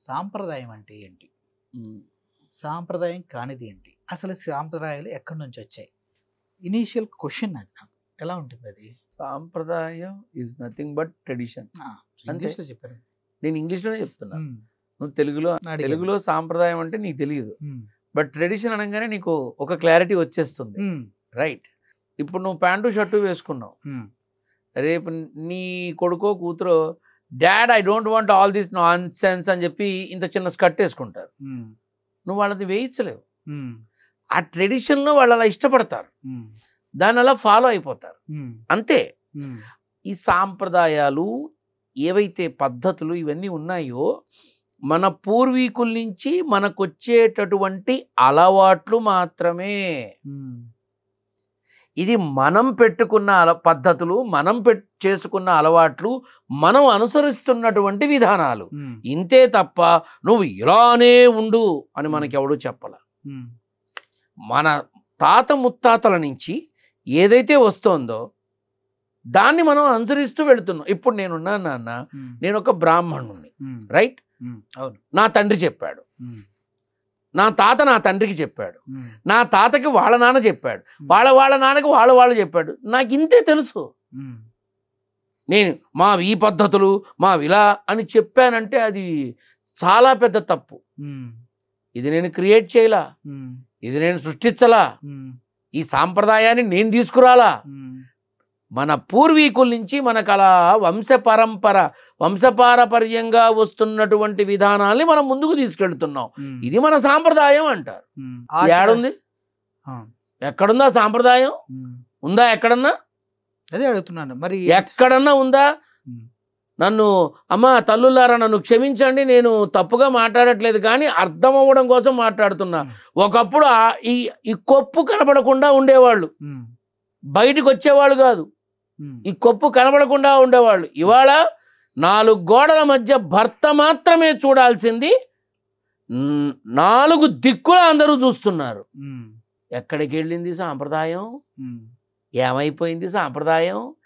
సాంప్రదాయం అంటే ఏంటి? హ్మ్. సాంప్రదాయం కానిది ఏంటి? అసలు సాంప్రదాయాలు ఎక్కడి నుంచి వచ్చాయి? ఇనీషియల్ క్వెషన్ అది నాకు. ఎలా ఉంటుంది అది? సాంప్రదాయం ఈజ్ నథింగ్ బట్ ట్రెడిషన్. అంతే. ఇంగ్లీష్‌లో చెప్పారు. నేను ఇంగ్లీష్‌లోనే చెప్తున్నా. హ్మ్. నువ్వు తెలుగులో అడిగాను. తెలుగులో సాంప్రదాయం అంటే నీకు తెలియదు. హ్మ్. బట్ ట్రెడిషన్ అనగానే నీకు ఒక క్లారిటీ వచ్చేస్తుంది. హ్మ్. రైట్. ఇప్పుడు నువ్వు ప్యాంటు షర్టు వేసుకున్నావు. హ్మ్. రేపు నీ కొడుకో కూతురో dad I don't want all this nonsense అని చెప్పి ఇంత చిన్న స్కర్ట్ వేసుకుంటారు. హ్మ్. నువ్వు వాళ్ళది వేయించలేవు. హ్మ్. ఆ ట్రెడిషన్లో వాళ్ళు అలా ఇష్టపడతారు, హ్మ్. దాన్ని అలా ఫాలో అయిపోతారు. హ్మ్. అంతే. హ్మ్. ఈ సాంప్రదాయాలు ఏవైతే పద్ధతులు ఇవన్నీ ఉన్నాయో మన పూర్వీకుల నుంచి మనకొచ్చేటటువంటి అలవాట్లు మాత్రమే. హ్మ్. ఇది మనం పెట్టుకున్న పద్ధతులు, మనం చేసుకున్న అలవాట్లు, మనం అనుసరిస్తున్నటువంటి విధానాలు. హ్మ్. ఇంతే తప్ప నువ్వు ఇలానే ఉండు అని మనకెవడూ చెప్పల. హ్మ్. మన తాత ముత్తాతల నుంచి ఏదైతే వస్తోందో దాన్ని మనం అనుసరిస్తూ వెళుతున్నాం. ఇప్పుడు నేనున్నాను నాన్న, హ్మ్. నేను ఒక బ్రాహ్మణుణ్ణి. హ్మ్. రైట్. హ్మ్. అవును. నా తండ్రి చెప్పాడు, హ్మ్. నా తాత నా తండ్రికి చెప్పాడు, హ్మ్. నా తాతకి వాళ్ళ నాన్న చెప్పాడు, వాళ్ళ నాన్నకి వాళ్ళు చెప్పాడు. నాకు ఇంతే తెలుసు. హ్మ్. నేను ఈ పద్ధతులు ఇలా అని చెప్పానంటే అది చాలా పెద్ద తప్పు. హ్మ్. ఇది నేను క్రియేట్ చేయలా, హ్మ్. ఇది నేను సృష్టించలా, హ్మ్. ఈ సాంప్రదాయాన్ని నేను తీసుకురాలా. హ్మ్. మన పూర్వీకుల నుంచి మనకు అలా వంశపారపర్యంగా వస్తున్నటువంటి విధానాల్ని మనం ముందుకు తీసుకెళ్తున్నాం. హ్మ్. ఇది మన సాంప్రదాయం అంటారు. హ్మ్. ఏడుంది? ఆ! ఎక్కడుందా సాంప్రదాయం? హ్మ్. ఉందా ఎక్కడన్నా? అదే అడుగుతున్నాను. మరి ఎక్కడన్నా ఉందా? హ్మ్. నన్ను అమ్మా తల్లులారా నన్ను క్షమించండి, నేను తప్పుగా మాట్లాడట్లేదు, కానీ అర్థం అవ్వడం కోసం మాట్లాడుతున్నా. ఒకప్పుడు ఈ కొప్పు కనపడకుండా ఉండేవాళ్ళు, హ్మ్. బయటికి వచ్చేవాళ్ళు కాదు. హ్మ్. ఈ కొప్పు కనబడకుండా ఉండేవాళ్ళు. ఇవాళ 4 గోడల మధ్య భర్త మాత్రమే చూడాల్సింది 4 దిక్కుల అందరూ చూస్తున్నారు. హ్మ్. ఎక్కడికి వెళ్ళింది సాంప్రదాయం? హ్మ్. ఏమైపోయింది సాంప్రదాయం?